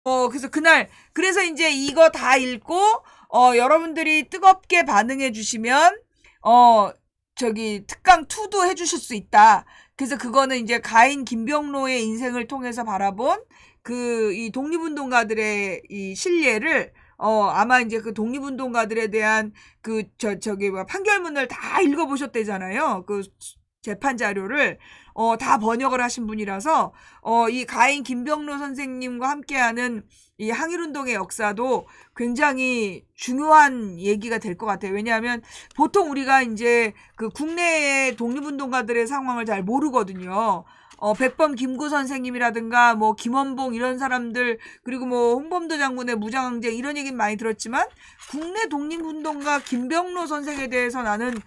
그래서 그날, 그래서 이제 이거 다 읽고, 여러분들이 뜨겁게 반응해 주시면, 특강 2도 해주실 수 있다. 그래서 그거는 이제 가인 김병로의 인생을 통해서 바라본 이 독립운동가들의 이 신뢰를, 아마 이제 그 독립운동가들에 대한 판결문을 다 읽어보셨대잖아요. 그 재판 자료를, 다 번역을 하신 분이라서, 이 가인 김병로 선생님과 함께하는 이 항일운동의 역사도 굉장히 중요한 얘기가 될 것 같아요. 왜냐하면 보통 우리가 이제 그 국내의 독립운동가들의 상황을 잘 모르거든요. 백범 김구 선생님이라든가 뭐 김원봉 이런 사람들, 그리고 뭐 홍범도 장군의 무장항쟁 이런 얘기는 많이 들었지만 국내 독립운동가 김병로 선생에 대해서 나는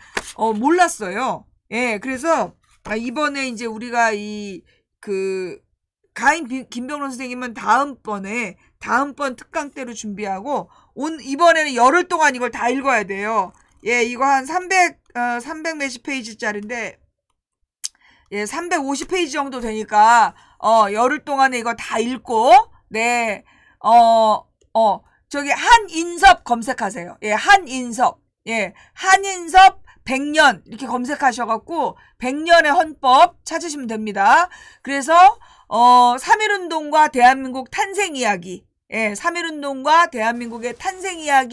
몰랐어요. 예, 그래서 이번에 이제 우리가 가인 김병로 선생님은 다음번 특강 때로 준비하고, 이번에는 열흘 동안 이걸 다 읽어야 돼요. 예, 이거 한 300 몇십 페이지짜리인데, 예, 350페이지 정도 되니까, 열흘 동안에 이거 다 읽고, 네, 한인섭 검색하세요. 예, 한인섭. 예, 한인섭 100년 이렇게 검색하셔갖고 100년의 헌법 찾으시면 됩니다. 그래서 3.1운동과 대한민국 탄생 이야기, 예, 3.1운동과 대한민국의 탄생 이야기.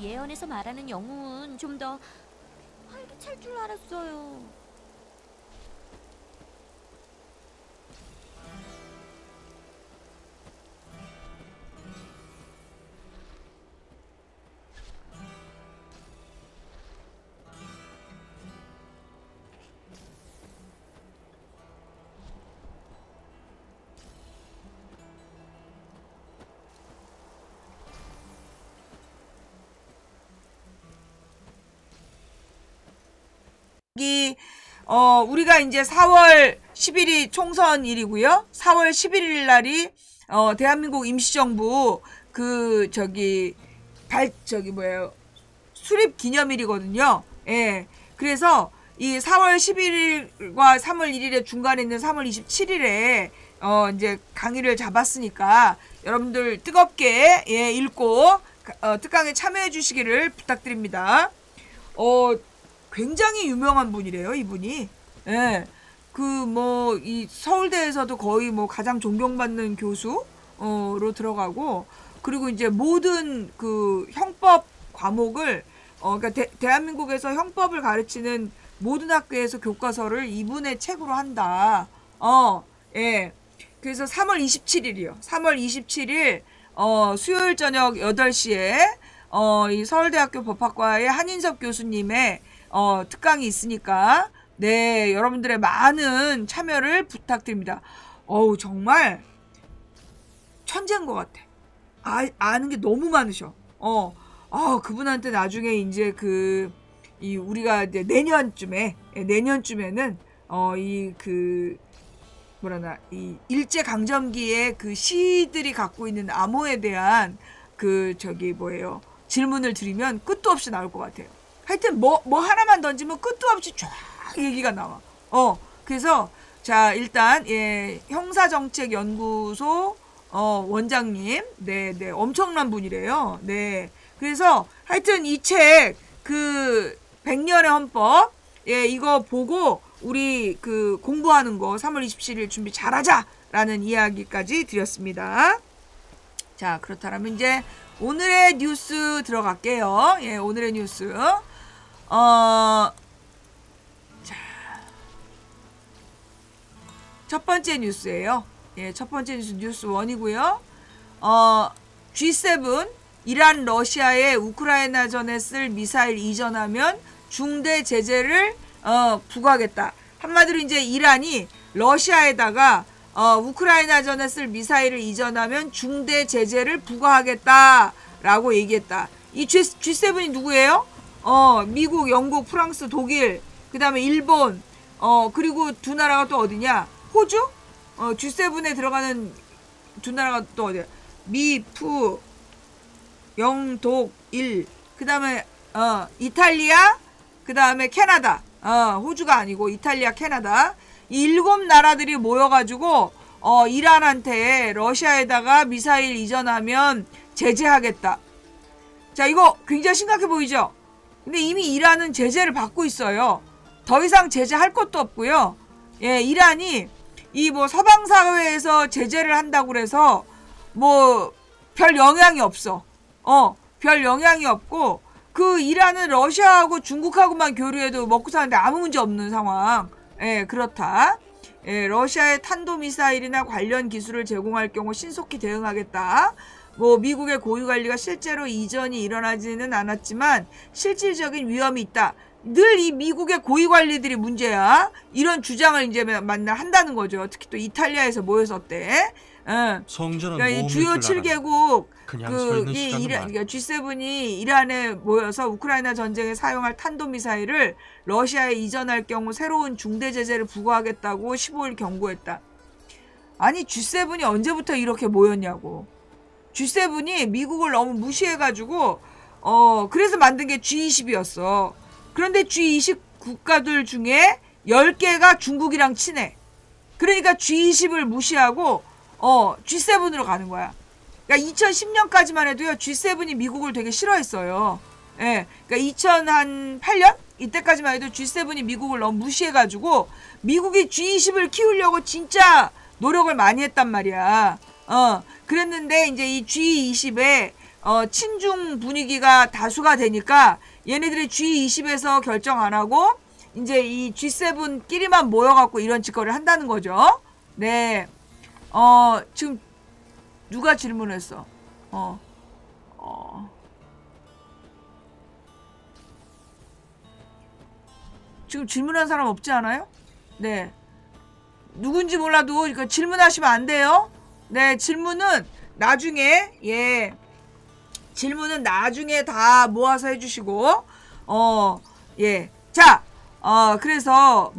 예언에서 말하는 영웅은 좀 더 활기찰 줄 알았어요. 우리가 이제 4월 10일이 총선일이고요. 4월 11일 날이 대한민국 임시정부 수립 기념일이거든요. 예. 그래서 이 4월 11일과 3월 1일에 중간에 있는 3월 27일에 이제 강의를 잡았으니까 여러분들 뜨겁게, 예, 읽고 특강에 참여해 주시기를 부탁드립니다. 굉장히 유명한 분이래요, 이분이. 예. 이 서울대에서도 거의 뭐 가장 존경받는 교수로 들어가고, 그리고 이제 모든 그 형법 과목을, 그러니까 대한민국에서 형법을 가르치는 모든 학교에서 교과서를 이분의 책으로 한다. 예. 그래서 3월 27일이요. 3월 27일, 수요일 저녁 8시에, 이 서울대학교 법학과의 한인섭 교수님의 특강이 있으니까, 네, 여러분들의 많은 참여를 부탁드립니다. 정말 천재인 것 같아. 아는 게 너무 많으셔. 그분한테 나중에 이제 우리가 이제 내년쯤에는 이 일제 강점기에 그 시들이 갖고 있는 암호에 대한 질문을 드리면 끝도 없이 나올 것 같아요. 하여튼 뭐 하나만 던지면 끝도 없이 쫙 얘기가 나와. 그래서 자, 일단 형사정책연구소 원장님, 네, 엄청난 분이래요. 네, 그래서 하여튼 이 책 백년의 헌법, 이거 보고 우리 공부하는 거 3월 27일 준비 잘하자라는 이야기까지 드렸습니다. 자, 그렇다면 이제 오늘의 뉴스 들어갈게요. 오늘의 뉴스. 첫 번째 뉴스예요. 첫 번째 뉴스 1이고요. G7 이란 러시아에 우크라이나전에 쓸 미사일 이전하면 중대 제재를 부과하겠다. 한마디로 이제 이란이 러시아에다가 우크라이나전에 쓸 미사일을 이전하면 중대 제재를 부과하겠다라고 얘기했다. 이 G7이 누구예요? 미국, 영국, 프랑스, 독일, 그 다음에 일본, 그리고 두 나라가 또 어디냐? 호주? G7에 들어가는 두 나라가 또 어디야? 미, 푸, 영, 독, 일, 그 다음에 이탈리아, 그 다음에 캐나다. 호주가 아니고 이탈리아, 캐나다. 이 7나라들이 모여가지고 이란한테 러시아에다가 미사일 이전하면 제재하겠다. 자, 이거 굉장히 심각해 보이죠? 근데 이미 이란은 제재를 받고 있어요. 더 이상 제재할 것도 없고요. 이란이 서방 사회에서 제재를 한다고 그래서 별 영향이 없어. 별 영향이 없고, 이란은 러시아하고 중국하고만 교류해도 먹고 사는데 아무 문제 없는 상황. 그렇다. 러시아의 탄도미사일이나 관련 기술을 제공할 경우 신속히 대응하겠다. 미국의 고위관리가 실제로 이전이 일어나지는 않았지만 실질적인 위험이 있다. 늘 이 미국의 고위관리들이 문제야. 이런 주장을 이제 맨날 한다는 거죠. 특히 또 이탈리아에서 모였었대. 그러니까 이 주요 7개국 그러니까 G7이 이란에 모여서 우크라이나 전쟁에 사용할 탄도미사일을 러시아에 이전할 경우 새로운 중대 제재를 부과하겠다고 15일 경고했다. 아니, G7이 언제부터 이렇게 모였냐고. G7이 미국을 너무 무시해가지고 그래서 만든 게 G20이었어. 그런데 G20 국가들 중에 10개가 중국이랑 친해. 그러니까 G20을 무시하고 G7으로 가는 거야. 그러니까 2010년까지만 해도요, G7이 미국을 되게 싫어했어요. 그러니까 2008년 이때까지만 해도 G7이 미국을 너무 무시해가지고 미국이 G20을 키우려고 진짜 노력을 많이 했단 말이야. 그랬는데 이제 이 G20에 친중 분위기가 다수가 되니까 얘네들이 G20에서 결정 안 하고 이제 이 G7끼리만 모여갖고 이런 짓거리를 한다는 거죠. 네. 지금 누가 질문했어? 지금 질문한 사람 없지 않아요? 네. 누군지 몰라도 질문하시면 안 돼요. 네, 질문은 나중에 질문은 나중에 다 모아서 해주시고, 자, 그래서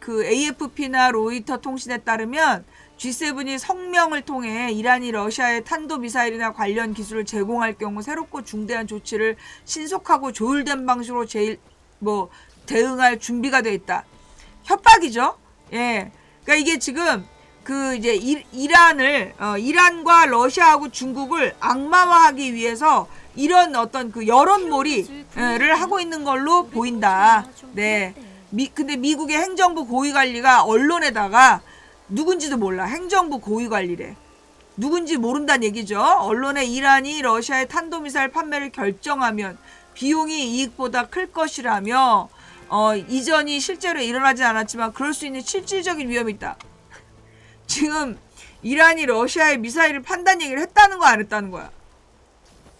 AFP나 로이터 통신에 따르면 G7이 성명을 통해 이란이 러시아의 탄도미사일이나 관련 기술을 제공할 경우 새롭고 중대한 조치를 신속하고 조율된 방식으로 대응할 준비가 돼 있다. 협박이죠. 그러니까 이게 지금 이제 이란과 러시아하고 중국을 악마화하기 위해서 이런 어떤 여론몰이를 하고 있는 걸로 보인다. 네. 근데 미국의 행정부 고위관리가 언론에다가 누군지도 몰라. 행정부 고위관리래. 누군지 모른다는 얘기죠. 언론에 이란이 러시아의 탄도미사일 판매를 결정하면 비용이 이익보다 클 것이라며 이전이 실제로 일어나지 않았지만 그럴 수 있는 실질적인 위험이 있다. 지금 이란이 러시아에 미사일을 판다는 얘기를 했다는 거야, 안 했다는 거야?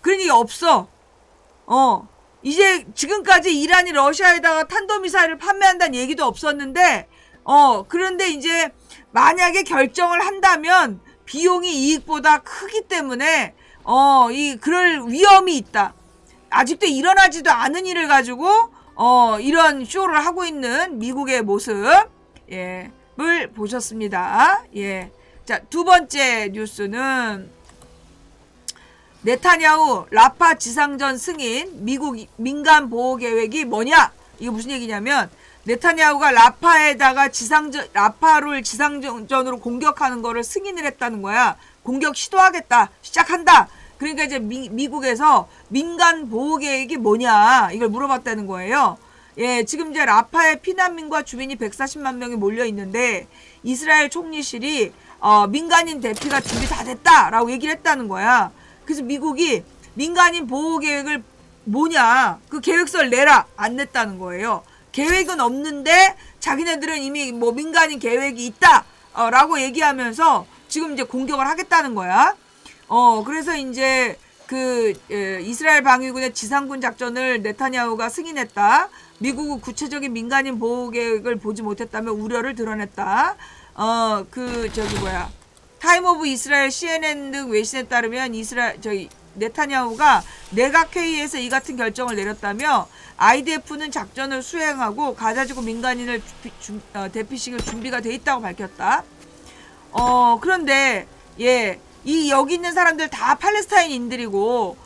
그런 얘기 없어. 이제 지금까지 이란이 러시아에다가 탄도미사일을 판매한다는 얘기도 없었는데 그런데 이제 만약에 결정을 한다면 비용이 이익보다 크기 때문에 그럴 위험이 있다. 아직도 일어나지도 않은 일을 가지고 이런 쇼를 하고 있는 미국의 모습 을 보셨습니다. 예. 자, 두 번째 뉴스는 네타냐후 라파 지상전 승인 미국 민간 보호 계획이 뭐냐? 이게 무슨 얘기냐면 네타냐후가 라파를 지상전으로 공격하는 거를 승인을 했다는 거야. 공격 시도하겠다. 시작한다. 그러니까 이제 미국에서 민간 보호 계획이 뭐냐? 이걸 물어봤다는 거예요. 예, 지금 이제 라파에 피난민과 주민이 140만 명이 몰려 있는데 이스라엘 총리실이 민간인 대피가 준비 다 됐다라고 얘기를 했다는 거야. 그래서 미국이 민간인 보호 계획을 뭐냐? 그 계획서를 내라. 안 냈다는 거예요. 계획은 없는데 자기네들은 이미 뭐 민간인 계획이 있다. 라고 얘기하면서 지금 이제 공격을 하겠다는 거야. 그래서 이제 이스라엘 방위군의 지상군 작전을 네타냐후가 승인했다. 미국은 구체적인 민간인 보호 계획을 보지 못했다며 우려를 드러냈다. 타임 오브 이스라엘 CNN 등 외신에 따르면 네타냐후가 내각회의에서 이 같은 결정을 내렸다며 IDF는 작전을 수행하고 가자지구 민간인을 대피시킬 준비가 돼 있다고 밝혔다. 그런데 여기 있는 사람들 다 팔레스타인인들이고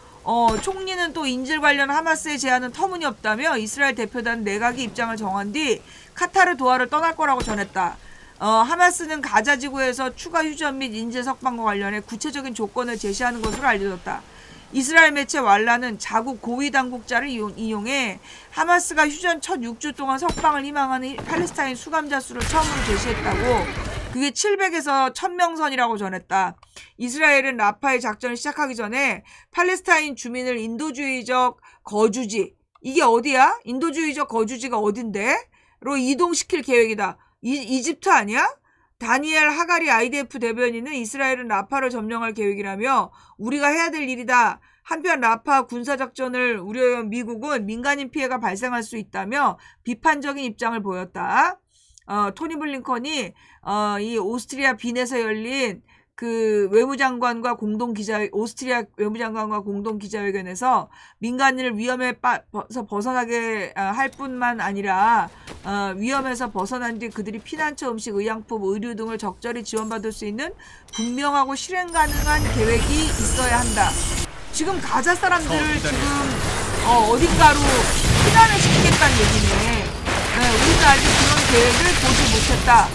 총리는 또 인질 관련 하마스의 제안은 터무니없다며 이스라엘 대표단 내각이 입장을 정한 뒤 카타르 도하를 떠날 거라고 전했다. 하마스는 가자 지구에서 추가 휴전 및 인질 석방과 관련해 구체적인 조건을 제시하는 것으로 알려졌다. 이스라엘 매체 왈라는 자국 고위 당국자를 인용해 하마스가 휴전 첫 6주 동안 석방을 희망하는 팔레스타인 수감자 수를 처음으로 제시했다고. 그게 700에서 1000명 선이라고 전했다. 이스라엘은 라파의 작전을 시작하기 전에 팔레스타인 주민을 인도주의적 거주지, 이게 어디야? 인도주의적 거주지가 어딘데? 로 이동시킬 계획이다. 이집트 아니야? 다니엘 하가리 IDF 대변인은 이스라엘은 라파를 점령할 계획이라며 우리가 해야 될 일이다. 한편 라파 군사작전을 우려해온 미국은 민간인 피해가 발생할 수 있다며 비판적인 입장을 보였다. 토니 블링컨이 이 오스트리아 빈에서 열린 오스트리아 외무장관과 공동 기자회견에서 민간인을 위험에서 벗어나게 할 뿐만 아니라 위험에서 벗어난 뒤 그들이 피난처, 음식, 의약품, 의류 등을 적절히 지원받을 수 있는 분명하고 실행 가능한 계획이 있어야 한다. 지금 가자 사람들을 지금 어딘가로 피난을 시키겠다는 얘기네. 우리가 아직 그런 계획을 보지 못했다.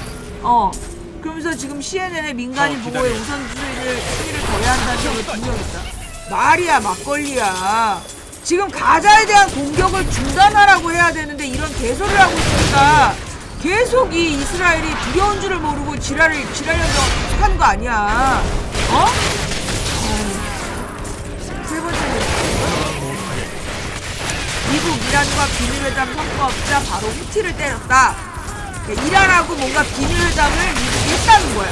그러면서 지금 CNN의 민간인 보호에 우선순위를 둬야 한다는 점을 분명했다. 말이야, 막걸리야. 지금 가자에 대한 공격을 중단하라고 해야 되는데 이런 개소리를 하고 있으니까 계속 이 이스라엘이 두려운 줄을 모르고 지랄연정 하는 거 아니야. 세 번째 미국 이란과 비밀회담 성과없자 바로 후티를 때렸다. 이란하고 뭔가 비밀회담을 미국이 했다는 거야.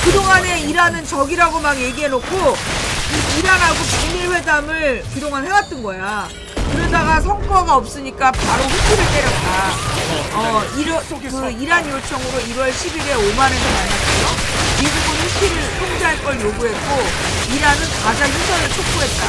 그동안에 이란은 적이라고 막 얘기해놓고 이란하고 비밀회담을 그동안 해왔던 거야. 그러다가 성과가 없으니까 바로 후티를 때렸다. 이란 요청으로 1월 10일에 오만에서 만났고요. 미국은 후티를 통제할 걸 요구했고 이란은 가자 휴전을 촉구했다.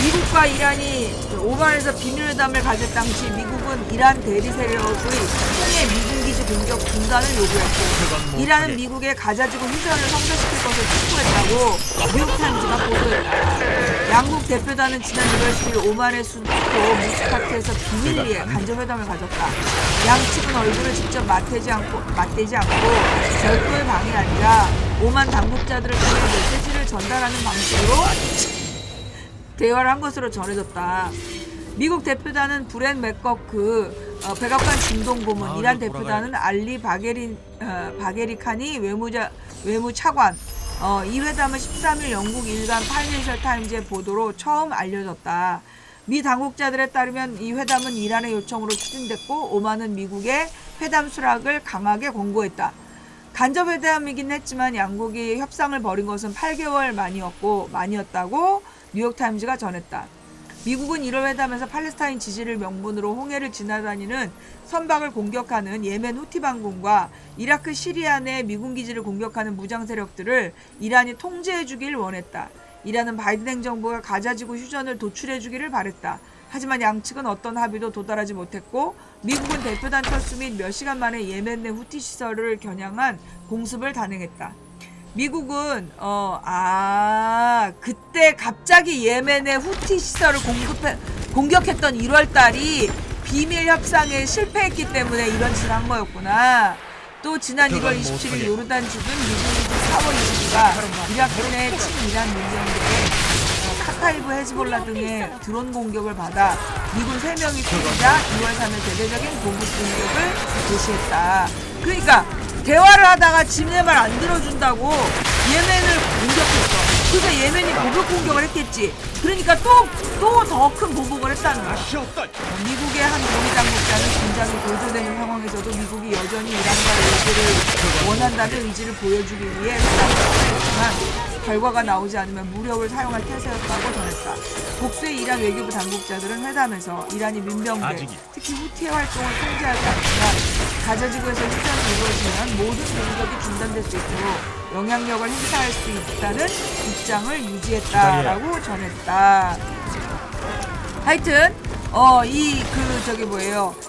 미국과 이란이 오만에서 비밀회담을 가질 당시 미국은 이란 대리 세력의 홍해 미군기지 공격 중단을 요구했고 이란은 미국의 가자지구 휴전을 성사시킬 것을 촉구했다고 뉴욕타임즈가 보도했다. 양국 대표단은 지난 1월 10일 오만의 수도 무스카트에서 비밀리에 간접회담을 가졌다. 양측은 얼굴을 직접 맞대지 않고 별도의 방이 아니라 오만 당국자들을 통해 메시지를 전달하는 방식으로 대화를 한 것으로 전해졌다. 미국 대표단은 브렛 맥거크 백악관 중동고문, 이란 대표단은 알리 바게리칸이 외무차관. 이 회담은 13일 영국 일간 파이낸셜 타임즈의 보도로 처음 알려졌다. 미 당국자들에 따르면 이 회담은 이란의 요청으로 추진됐고 오만은 미국의 회담 수락을 강하게 권고했다. 간접회담이긴 했지만 양국이 협상을 벌인 것은 8개월 만이었다고 뉴욕타임즈가 전했다. 미국은 1월 회담에서 팔레스타인 지지를 명분으로 홍해를 지나다니는 선박을 공격하는 예멘 후티 반군과 이라크 시리아 내 미군 기지를 공격하는 무장 세력들을 이란이 통제해주길 원했다. 이라는 바이든 행정부가 가자지구 휴전을 도출해주기를 바랬다. 하지만 양측은 어떤 합의도 도달하지 못했고 미국은 대표단 철수 및 몇 시간 만에 예멘 내 후티 시설을 겨냥한 공습을 단행했다. 미국은 그때 갑자기 예멘의 후티 시설을 공격했던 1월 달이 비밀 협상에 실패했기 때문에 이런 짓을 한 거였구나. 또 지난 1월 27일 요르단 측은 미국이 4월 20일가 이라크 내 친이란 민병대에 카타이브 헤즈볼라 등의 드론 공격을 받아 미군 3명이 죽자 2월 3일 대대적인 보복 공격을 개시했다. 그러니까 대화를 하다가 지네 말 안 들어준다고 예멘을 공격했어. 그래서 예멘이 보복 공격을 했겠지. 그러니까 또 더 큰 보복을 했다는 거야. 미국의 한 고위 당국자는 긴장이 고조되는 상황에서도 미국이 여전히 이란과의 의지를 원한다는 의지를 보여주기 위해 회담을 시도했지만 결과가 나오지 않으면 무력을 사용할 태세였다고 전했다. 복수의 이란 외교부 당국자들은 회담에서 이란이 민병대, 특히 후티의 활동을 통제하지 않지만 가자지구에서 휴전이 이루어지면 모든 공격이 중단될 수 있도록 영향력을 행사할 수 있다는 입장을 유지했다라고 전했다. 하여튼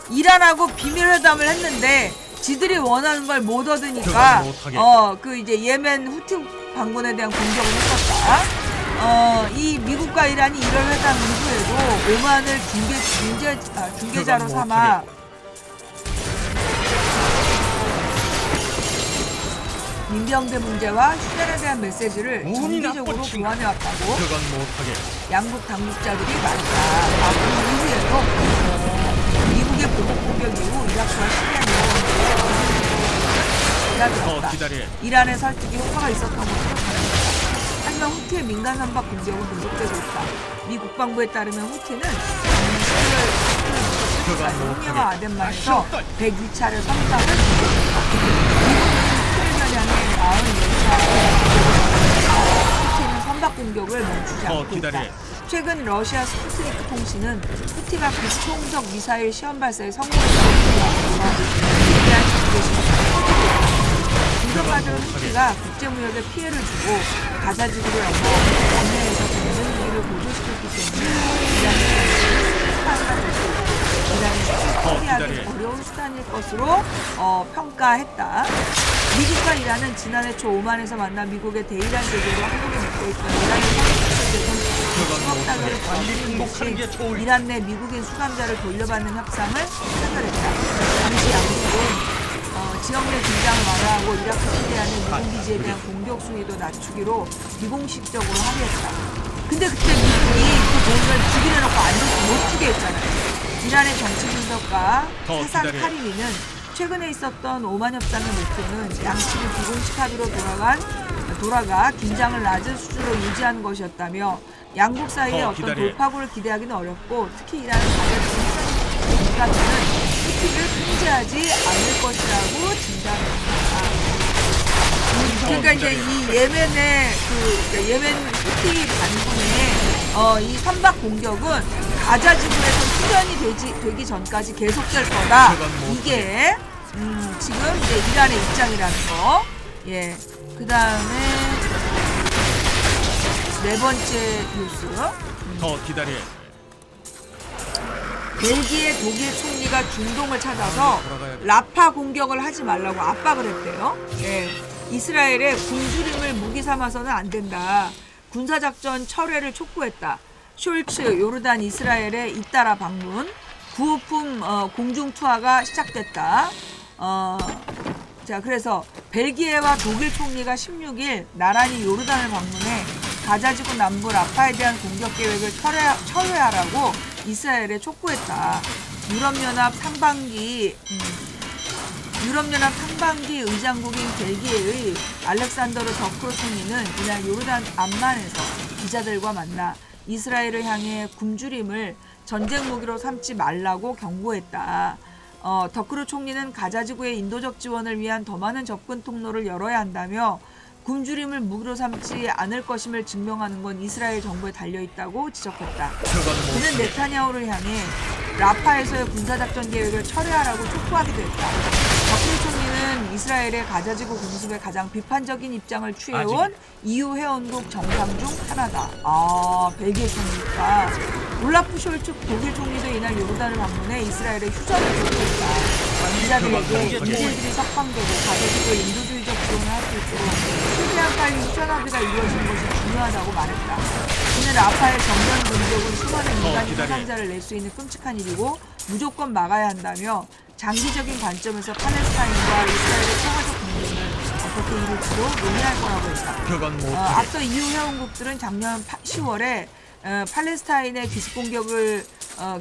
이란하고 비밀회담을 했는데 지들이 원하는 걸 못 얻으니까 이제 예멘 후티 반군에 대한 공격을 했었다. 이 미국과 이란이 이런 회담 이후에도 오만을 중개자로 삼아 민병대 문제와 휴전에 대한 메시지를 정기적으로 교환해왔다고 양국 당국자들이 말했다. 앞으로 이후에도 미국의 보복 공격 이후 이라크와 시리아 민병대에 이란의 설득이 효과가 있었던 것으로 전해졌다. 하지만 후티의 민간 선박 공격은 계속되고 있다. 미 국방부에 따르면 후티는 11월 홍해와 아덴만에서 102차례 선박을 공격했다. 향해 44차례 후티는 선박 공격을 멈추지 않고 있다. 최근 러시아 스푸트니크 통신은 후티가 비통적 미사일 시험 발사에 성공했다고 대한 공격받은 후티가 국제무역에 피해를 주고 가자지구를 넘어 국내에서 전쟁 무기를 보조시켰기 때문에 이란이 포기하기 어려운 수단일 것으로 평가했다. 미국과 이란은 지난해 초 오만에서 만나 미국의 대이란 제재로 한국에 묻고 있던 이란의 수억 달러를 건드린 이란 내 미국인 수감자를 돌려받는 협상을 체결했다. 당시 양국은 지역 내 긴장을 완화하고 이라크 시리아의 미군 기지에 대한 공격 수위도 낮추기로 비공식적으로 합의했다. 근데 그때 미국이 그 돈을 주기로 해놓고 못 주게 했잖아요. 이란의 정치 분석가 사상 카리미는 최근에 있었던 오만 협상의 목표는 양측이 비공식 합의로 돌아가 긴장을 낮은 수준으로 유지하는 것이었다며 양국 사이에 어떤 돌파구를 기대하기는 어렵고 특히 이란은 가자지구 국가들은 후티를 통제하지 않을 것이라고 진단했다. 그러니까 이제 이 예멘의 예멘 후티 반군의 이 선박 공격은 가자지구에서 휴전이 되기 전까지 계속될 거다. 이게 지금 이제 이란의 입장이라는 거. 예. 그 다음에 네 번째 뉴스. 더 기다려. 벨기에 독일 총리가 중동을 찾아서 라파 공격을 하지 말라고 압박을 했대요. 예. 이스라엘의 굶주림을 무기 삼아서는 안 된다. 군사작전 철회를 촉구했다. 숄츠 요르단 이스라엘에 잇따라 방문. 구호품 공중 투하가 시작됐다. 자, 그래서 벨기에와 독일 총리가 16일 나란히 요르단을 방문해 가자지구 남부 라파에 대한 공격 계획을 철회하라고 이스라엘에 촉구했다. 유럽연합 상반기 의장국인 벨기에의 알렉산더르 더크로 총리는 이날 요르단 암만에서 기자들과 만나 이스라엘을 향해 굶주림을 전쟁 무기로 삼지 말라고 경고했다. 더크루 총리는 가자지구의 인도적 지원을 위한 더 많은 접근 통로를 열어야 한다며 굶주림을 무기로 삼지 않을 것임을 증명하는 건 이스라엘 정부에 달려있다고 지적했다. 그는 네타냐후를 향해 라파에서의 군사작전 계획을 철회하라고 촉구하기도 했다. 라필 총리는 이스라엘의 가자지구 공습에 가장 비판적인 입장을 취해온 EU 회원국 정상 중 하나다. 벨기에 총리니까. 올라프 숄츠 독일 총리도 이날 요르단을 방문해 이스라엘의 휴전을 요구했다. 기자들에게 이들이 석방되고 가자지구의 인도주의적 지원을 할 수 있도록 최대한 빨리 휴전 합의가 이루어지는 것이 중요하다고 말했다. 이는 라파의 정면 공격은 수많은 민간인 사상자를 낼 수 있는 끔찍한 일이고 무조건 막아야 한다며 장기적인 관점에서 팔레스타인과 이스라엘의 평화적 공존을 어떻게 이룰지도 논의할 거라고 했다. 앞서 EU 회원국들은 작년 10월에 팔레스타인의 기습 공격을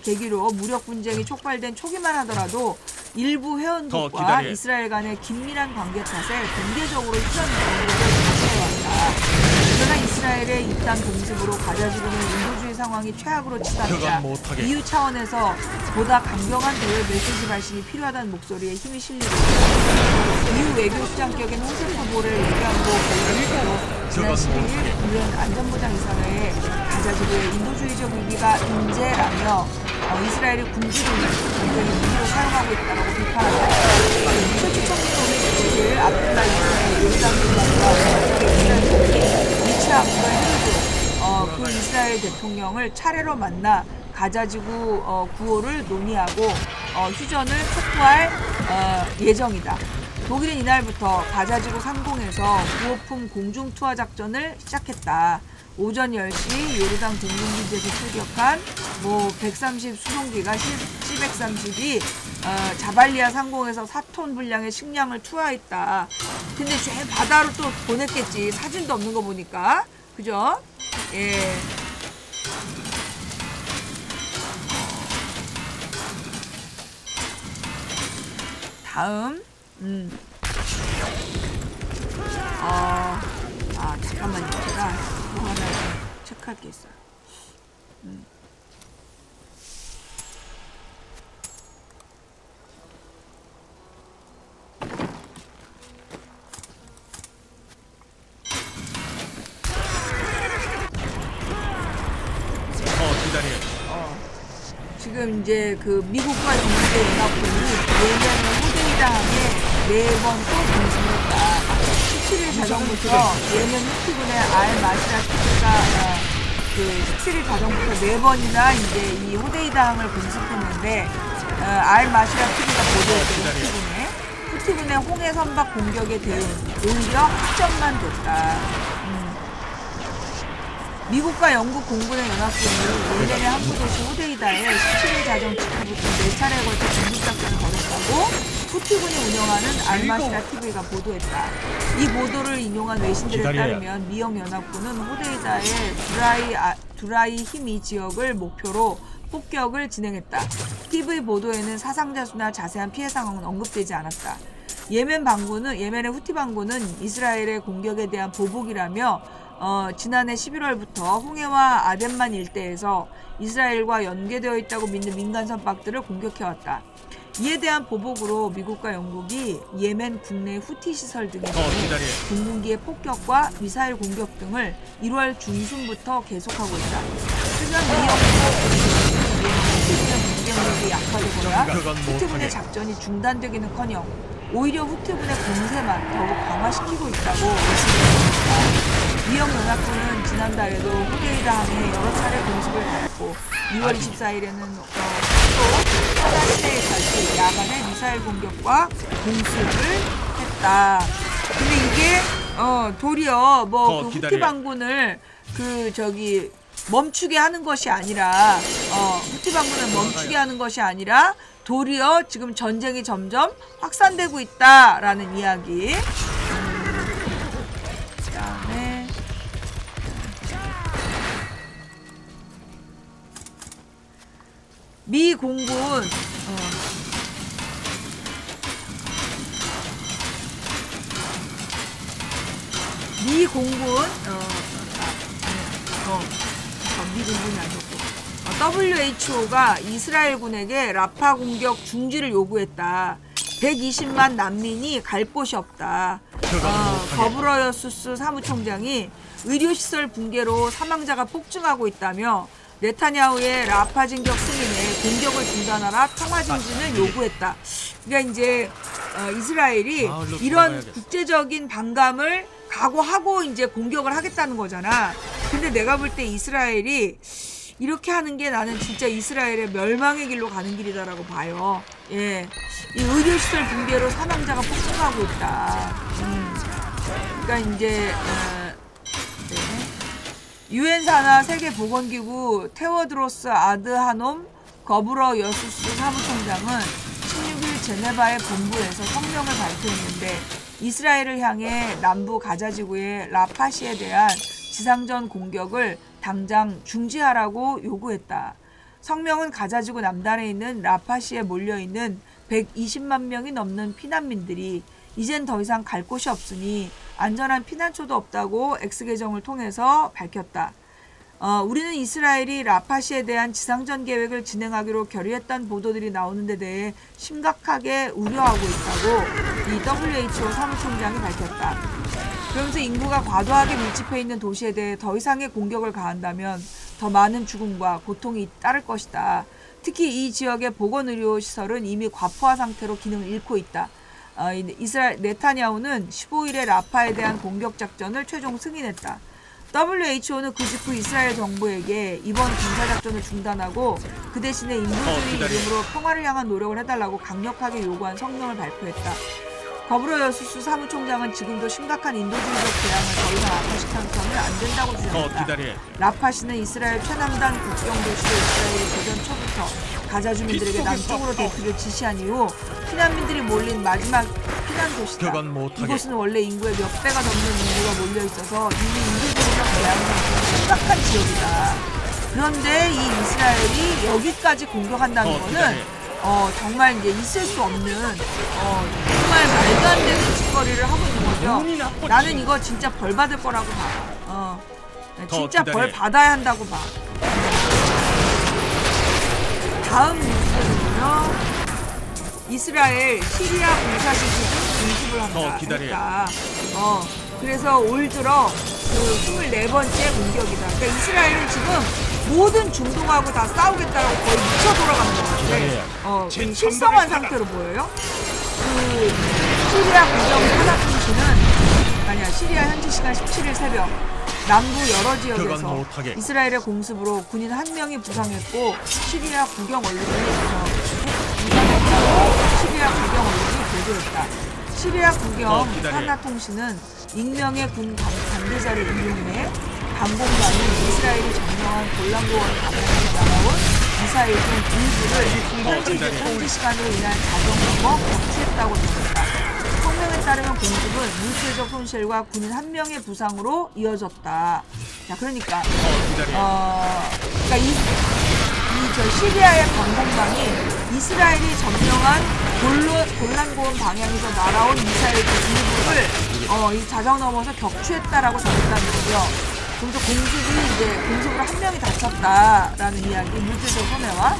계기로 무력 분쟁이 촉발된 초기만 하더라도 일부 회원국과 이스라엘 간의 긴밀한 관계 탓에 공개적으로 휴전 공격을 강조해왔다. 그러나 이스라엘의 이딴 공습으로 가자지구는 인도주의 상황이 최악으로 치닫자 EU 차원에서 보다 강경한 대외 메시지 발신이 필요하다는 목소리에 힘이 실리고 있다. EU 외교수장격인 호세프 보렐 외교안보 관련해서 지난 12일 유엔 안전보장이사회에 가자지구의 인도주의적 위기가 인재라며 이스라엘이 군주를 굉장히 무기로 사용하고 있다고 비판한다. 쇼츠 총리는 오늘 17일 압둘라 이스라엘 요르단 국가와 이스라엘 리치아 헤르즈 그 이스라엘 대통령을 차례로 만나 가자지구 구호를 논의하고 휴전을 촉구할 예정이다. 독일은 이날부터 가자지구 상공에서 구호품 공중 투하 작전을 시작했다. 오전 10시 요르단 공군기지에서 출격한 130 수송기가 C-130이 자발리아 상공에서 4톤 분량의 식량을 투하했다. 근데 쟤 바다로 또 보냈겠지. 사진도 없는 거 보니까. 그죠? 예. 다음. 잠깐만요. 제가 뭐 하나 체크할 게 있어요. 지금 이제 그 미국과 영국연합군이 예멘의 후데이다함에 4번 또 공습했다. 17일 자정부터 예멘 후티군의 알-마시라 티브가 17일 자정부터 4번이나 이제 이 호데이다항을 공습했는데 알-마시라 티브가 보도했던 후티군의 홍해 선박 공격에 대응 오히려 확전만 됐다. 미국과 영국 공군의 연합군이 예멘의 항구 도시 호데이다에 17일 자정 직후부터 4차례에 걸쳐 공습작전을 벌였다고 후티군이 운영하는 알마시라 TV가 보도했다. 이 보도를 인용한 외신들에 따르면 미영 연합군은 호데이다의 두라이 히미 지역을 목표로 폭격을 진행했다. TV 보도에는 사상자 수나 자세한 피해 상황은 언급되지 않았다. 예멘의 후티 반군은 이스라엘의 공격에 대한 보복이라며 지난해 11월부터 홍해와 아덴만 일대에서 이스라엘과 연계되어 있다고 믿는 민간 선박들을 공격해왔다. 이에 대한 보복으로 미국과 영국이 예멘 국내 후티 시설 등에 대해 공군기의 폭격과 미사일 공격 등을 1월 중순부터 계속하고 있다. 하지만 미 영국 공격력이 약화되거나 후티군의 작전이 중단되기는커녕 오히려 후티군의 공세만 더욱 강화시키고 있다고 말씀드렸습니다. 미영 연합군은 지난달에도 호데이다항에 여러 차례 공습을 받았고 2월 24일에는 또 하다시대에 다시 야간에 미사일 공격과 공습을 했다. 근데 이게 도리어 그 후티 반군을 멈추게 하는 것이 아니라 후티 반군을 멈추게 하는 것이 아니라 도리어 지금 전쟁이 점점 확산되고 있다라는 이야기. 그다음에 미 공군 미 공군이 아니었고 WHO가 이스라엘군에게 라파 공격 중지를 요구했다. 120만 난민이 갈 곳이 없다. 거브러여수스 사무총장이 의료시설 붕괴로 사망자가 폭증하고 있다며 네타냐후의 라파 진격 승인에 공격을 중단하라 평화 증진을 요구했다. 그러니까 이제 이스라엘이 마을로 이런 돌아가야겠어. 국제적인 반감을 각오하고 이제 공격을 하겠다는 거잖아. 근데 내가 볼 때 이스라엘이 이렇게 하는 게 나는 진짜 이스라엘의 멸망의 길로 가는 길이다라고 봐요. 예, 이 의료시설 붕괴로 사망자가 폭증하고 있다. 그러니까 이제 유엔 산하 세계보건기구 테워드로스 아드하놈 거브러 여수스 사무총장은 16일 제네바의 본부에서 성명을 발표했는데 이스라엘을 향해 남부 가자지구의 라파시에 대한 지상전 공격을 당장 중지하라고 요구했다. 성명은 가자지구 남단에 있는 라파시에 몰려있는 120만 명이 넘는 피난민들이 이젠 더 이상 갈 곳이 없으니 안전한 피난처도 없다고 X계정을 통해서 밝혔다. 우리는 이스라엘이 라파시에 대한 지상전 계획을 진행하기로 결의했다는 보도들이 나오는 데 대해 심각하게 우려하고 있다고 이 WHO 사무총장이 밝혔다. 그러면서 인구가 과도하게 밀집해 있는 도시에 대해 더 이상의 공격을 가한다면 더 많은 죽음과 고통이 따를 것이다. 특히 이 지역의 보건의료시설은 이미 과포화 상태로 기능을 잃고 있다. 이스라엘 네타냐후는 15일에 라파에 대한 공격 작전을 최종 승인했다. WHO는 그 직후 이스라엘 정부에게 이번 군사작전을 중단하고 그 대신에 인도주의 이름으로 평화를 향한 노력을 해달라고 강력하게 요구한 성명을 발표했다. 거브러 여수스 사무총장은 지금도 심각한 인도주의적 재앙을 더 이상 악화시켜서는 안 된다고 주장했다. 라파시는 이스라엘 최남단 국경도시로 이스라엘이 개전 초부터 가자 주민들에게 남쪽으로 대피를 지시한 이후 피난민들이 몰린 마지막 피난 도시다. 이곳은 원래 인구의 몇 배가 넘는 인구가 몰려있어서 이미 인도주의적 재앙 상태가 심각한 지역이다. 그런데 이 이스라엘이 여기까지 공격한다는 거는 정말 이제 있을 수 없는 정말 말도 안 되는 짓거리를 하고 있는 거죠. 나는 이거 진짜 벌 받을 거라고 봐. 진짜 벌 받아야 한다고 봐. 다음 뉴스는요. 이스라엘 시리아 군사기지 공습을 한다. 그러니까 그래서 올 들어 그 24번째 공격이다. 그러니까 이스라엘은 지금 모든 중동하고 다 싸우겠다라고 거의 미쳐 돌아가는 것 같아. 실성한 상태로 보여요. 그 시리아 국경 하나통신은 시리아 현지 시간 17일 새벽 남부 여러 지역에서 이스라엘의 공습으로 군인 1명이 부상했고 시리아 국경 언론이 부상했다고 시리아 국경 언론이 보도했다. 시리아 국경 산하통신은 익명의 군 관계자를 인용해 방공단은 이스라엘이 점령한 골란고원 방향으로 날아온 미사일 중 2주를 현지 시간으로 인한 자정 넘어 격추했다고 전했다. 성명에 따르면 공습은 물질적 손실과 군인 1명의 부상으로 이어졌다. 자, 그러니까 저 시리아의 방공망이 이스라엘이 점령한 골란고원 방향에서 날아온 미사일 일부를 이 자정 넘어서 격추했다라고 전했다는 거죠. 그래서 공습으로 1명이 다쳤다라는 이야기, 물질적 손해와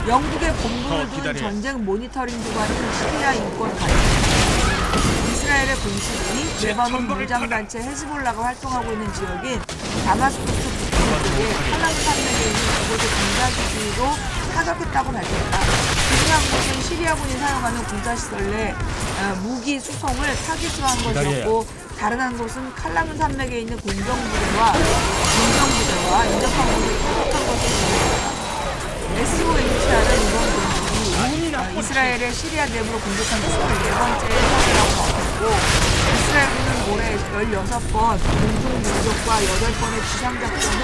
영국의 본부를 둔 전쟁 모니터링 기관인 시리아 인권 관련 이스라엘의 공습이 레바논 무장단체 헤즈볼라가 활동하고 있는 지역인 다마스쿠스 북부 쪽에 칼라무 산맥에 있는 그곳의 군사기지로 타격했다고 밝혔다. 그 한 곳은 시리아군이 사용하는 군사시설 내 무기 수송을 타깃으로 한 것이었고 다른 한 곳은 칼라문 산맥에 있는 공정부대와 인접한 곳을 타격한 것을 보였다. SOHR은 이번 공격이 이스라엘의 시리아 내부로 공격한 지 24번째 사례라고 밝혔고 이스라엘군은 올해 16번 공중공격과 8번의 지상작전을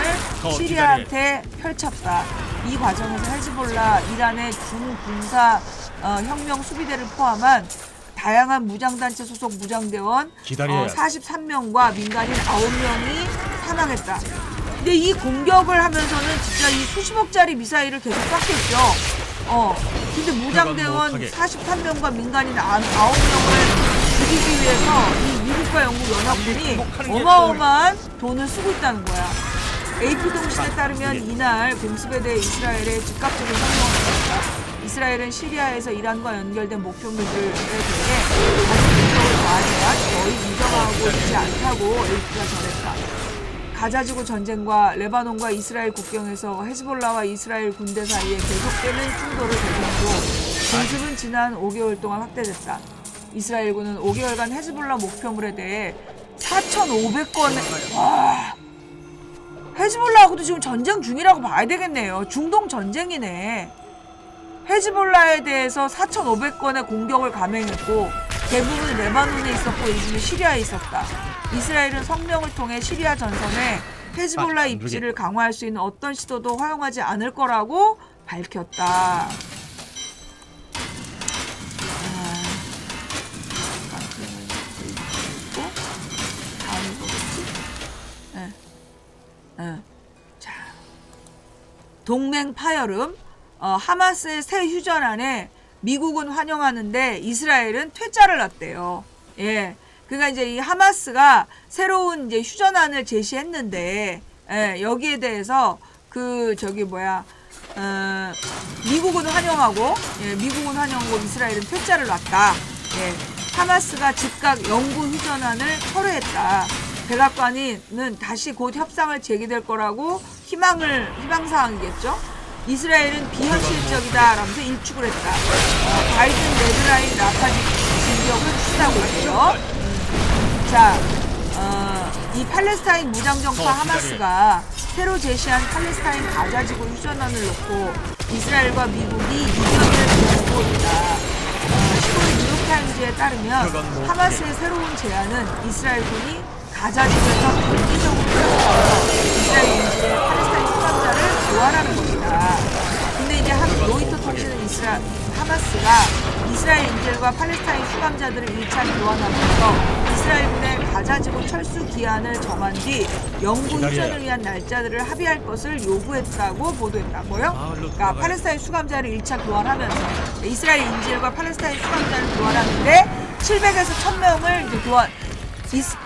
시리아한테 펼쳤다. 이 과정에서 헤즈볼라, 이란의 중군사 혁명 수비대를 포함한 다양한 무장단체 소속 무장대원 43명과 민간인 9명이 사망했다. 근데 이 공격을 하면서는 진짜 이 수십억짜리 미사일을 계속 쐈겠죠. 근데 무장대원 43명과 민간인 9명을 죽이기 위해서 이 미국과 영국 연합군이 어마어마한 돈을 쓰고 있다는 거야. AP통신에 따르면 이날 공습에 대해 이스라엘의 즉각적인 성명을 했다. 이스라엘은 시리아에서 이란과 연결된 목표물들에 대해 가진 공격을 가하지만 거의 인정하고 있지 않다고 AP가 전했다. 가자지구 전쟁과 레바논과 이스라엘 국경에서 헤즈볼라와 이스라엘 군대 사이에 계속되는 충돌을 배경으로 공습은 지난 5개월 동안 확대됐다. 이스라엘군은 5개월간 헤즈볼라 목표물에 대해 4,500건의 와, 헤즈볼라하고도 지금 전쟁 중이라고 봐야 되겠네요. 중동 전쟁이네. 헤즈볼라에 대해서 4,500건의 공격을 감행했고 대부분 레바논에 있었고 일부는 시리아에 있었다. 이스라엘은 성명을 통해 시리아 전선에 헤즈볼라 입지를 강화할 수 있는 어떤 시도도 허용하지 않을 거라고 밝혔다. 자, 동맹 파열음. 하마스의 새 휴전안에 미국은 환영하는데 이스라엘은 퇴짜를 놨대요. 예. 그러니까 이제 이 하마스가 새로운 이제 휴전안을 제시했는데, 예, 여기에 대해서 미국은 환영하고, 예, 미국은 환영하고 이스라엘은 퇴짜를 놨다. 예. 하마스가 즉각 영구 휴전안을 철회했다. 백악관은 다시 곧 협상을 재개될 거라고 희망사항이겠죠. 이스라엘은 비현실적이다 라면서 일축을 했다. 바이든 레드라인 라파 진격을 추진하고 있죠. 자, 이 팔레스타인 무장정파 하마스가 새로 제시한 팔레스타인 가자지구 휴전안을 놓고 이스라엘과 미국이 이견을 보이고 있다. 15일 뉴욕타임즈에 따르면 하마스의 새로운 제안은 이스라엘군이 가자지구에서 단기적으로 이스라엘 인질의 팔레스타인 수감자를 교환하는 것이다. 근데 이제 로이터 통신은 하마스가 이스라엘 인질과 팔레스타인 수감자들을 1차 교환하면서 이스라엘군의 가자지구 철수 기한을 정한 뒤 영구 휴전을 위한 날짜들을 합의할 것을 요구했다고 보도했다고요? 그러니까 팔레스타인 수감자를 1차 교환하면서 이스라엘 인질과 팔레스타인 수감자를 교환하는데 700에서 1000명을 이제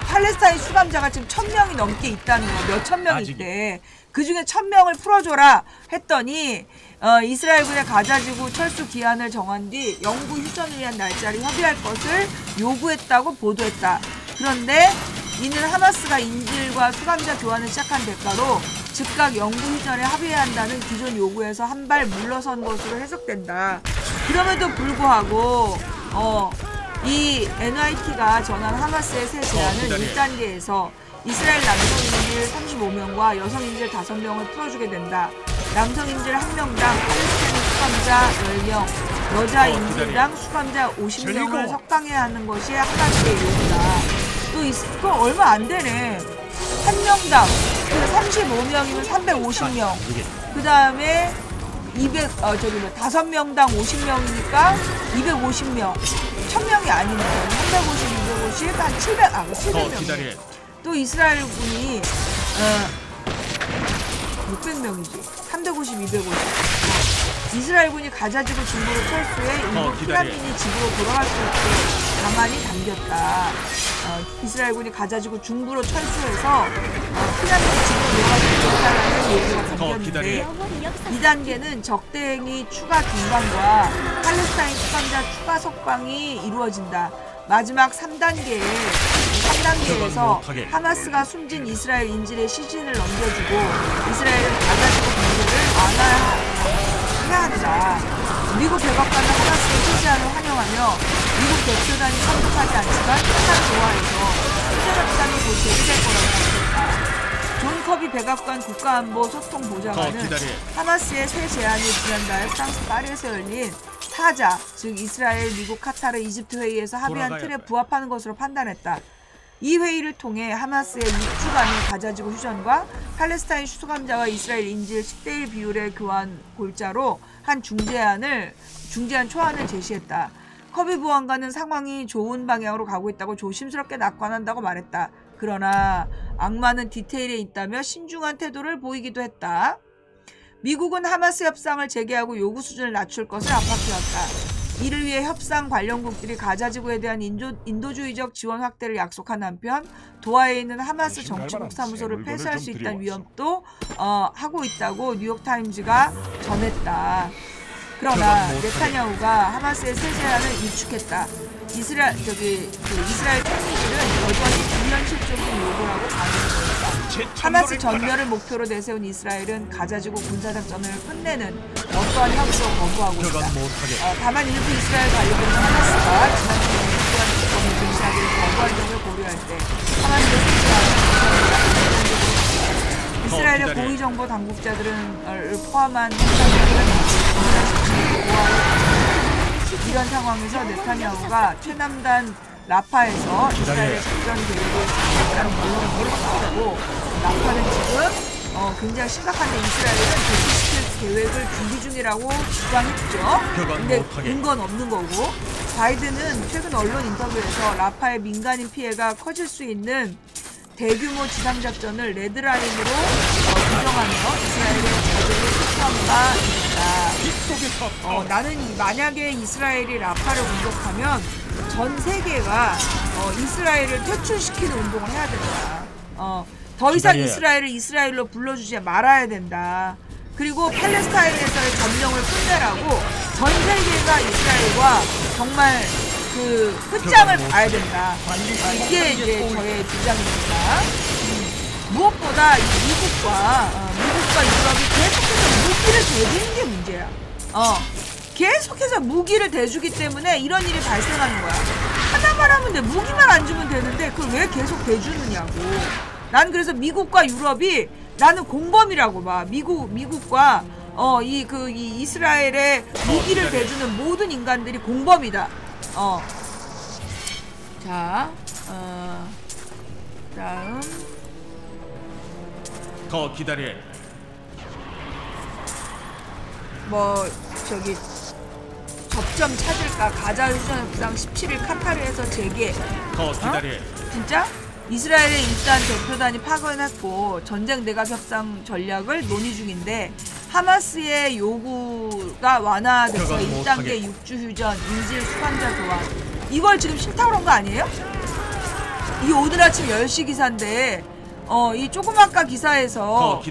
팔레스타인 수감자가 지금 1000명이 넘게 있다는 거, 몇천 명이 있대. 그 중에 1000명을 풀어줘라 했더니 이스라엘군의 가자지구 철수 기한을 정한 뒤 영구 휴전을 위한 날짜를 협의할 것을 요구했다고 보도했다. 그런데 이는 하마스가 인질과 수감자 교환을 시작한 대가로 즉각 영구 휴전에 합의해야 한다는 기존 요구에서 한 발 물러선 것으로 해석된다. 그럼에도 불구하고 이 NYT가 전한 하마스의 새 제안은 1단계에서 이스라엘 남성 인질 35명과 여성 인질 5명을 풀어주게 된다. 남성 인질 1명당 팔레스타인 수감자 10명, 여자 인질당 수감자 50명을 석방해야 하는 것이 하마스의 요구다. 또 얼마 안 되네. 한 명당 35명이면 350명. 그 다음에 5명당 50명이니까 250명. 1000명이 아니네. 350, 250, 한 700명. 또 이스라엘군이 600명이지. 350, 250. 이스라엘군이 가자지구 중부로 철수해 일부 피난민이 집으로 돌아갈 수 있게 가만히 담겼다. 이스라엘군이 가자지구 중부로 철수해서 피난민이 집으로 돌아갈 수 있게 해달라는 얘기가 담겼는데 2단계는 적대행위 추가 중단과 팔레스타인 수감자 추가 석방이 이루어진다. 마지막 3단계에서 하마스가 숨진 이스라엘 인질의 시신을 넘겨주고 이스라엘은 가자지구 공격을 완화해야 한다. 미국 백악관은 하마스의 실시안을 환영하며 미국 대표단이 선택하지 않지만 카타르 도하에서 휴전 협상이 곧 재개될 거라고 밝혔다. 존 커비 백악관 국가안보 소통보좌관은 하마스의 새 제안이 지난달 프랑스 파리에서 열린 4자, 즉 이스라엘, 미국, 카타르, 이집트 회의에서 합의한 틀에 부합하는 것으로 판단했다. 이 회의를 통해 하마스의 6주간의 가자지구 휴전과 팔레스타인 수감자와 이스라엘 인질 10대1 비율의 교환 골자로 한 중재안 초안을 제시했다. 커비 보안관은 상황이 좋은 방향으로 가고 있다고 조심스럽게 낙관한다고 말했다. 그러나 악마는 디테일에 있다며 신중한 태도를 보이기도 했다. 미국은 하마스 협상을 재개하고 요구 수준을 낮출 것을 압박해왔다. 이를 위해 협상 관련국들이 가자지구에 대한 인도주의적 지원 확대를 약속한 한편 도하에 있는 하마스 정치국 사무소를 폐쇄할 수 있다는 위협도 하고 있다고 뉴욕타임즈가 전했다. 그러나 네타냐후가 하마스의 새 제안을 일축했다. 이스라엘 총리실은 여전히 비현실적인 요구라고 반응했다. 하마스 전멸을 목표로 내세운 이스라엘은 가자지구 군사작전을 끝내는 어떠한 협의도 거부하고 있다. 다만 일부 이스라엘 관료들은 하마스가 지난 6개월 이야기를 거부할 점을 고려할 때 하마스를 투시하는 이스라엘의 고위정보 당국자들을 포함한 행사들은 이런 상황에서 네타냐후가 최남단 라파에서 이스라엘의 작전 계획을 시작하는 언론을 보고 라파는 지금 굉장히 심각한데 이스라엘은 개시시킬 계획을 준비 중이라고 주장했죠. 근데 근거는 없는 거고 바이든은 최근 언론 인터뷰에서 라파의 민간인 피해가 커질 수 있는 대규모 지상작전을 레드라인으로 규정하며 이스라엘의 자제를촉구한 바 있다. 나는 만약에 이스라엘이 라파를 공격하면 전 세계가 이스라엘을 퇴출시키는 운동을 해야 된다. 더 이상 이스라엘을 이스라엘로 불러주지 말아야 된다. 그리고 팔레스타인에서의 점령을 끝내라고 전 세계가 이스라엘과 정말 그 끝장을 봐야 된다. 이게 이제 저의 주장입니다. 무엇보다 미국과 유럽이 계속해서 무기를 대주는 게 문제야. 계속해서 무기를 대주기 때문에 이런 일이 발생하는 거야. 하나만 하면 돼. 무기만 안 주면 되는데 그걸 왜 계속 대주느냐고. 난 그래서 미국과 유럽이 나는 공범이라고 봐. 미국과 이 이스라엘의 무기를 대주는 모든 인간들이 공범이다. 자, 다음. 더 기다려. 저기 접점 찾을까? 가자 휴전협상 17일 카타르에서 재개. 더 기다려. 진짜? 이스라엘의 일단 대표단이 파견했고 전쟁 내각 협상 전략을 논의 중인데 하마스의 요구가 완화돼서 1단계 육주휴전, 인질 수감자 교환 이걸 지금 싫다고 그런 거 아니에요? 이 오늘 아침 10시 기사인데 이 조그마까 기사에서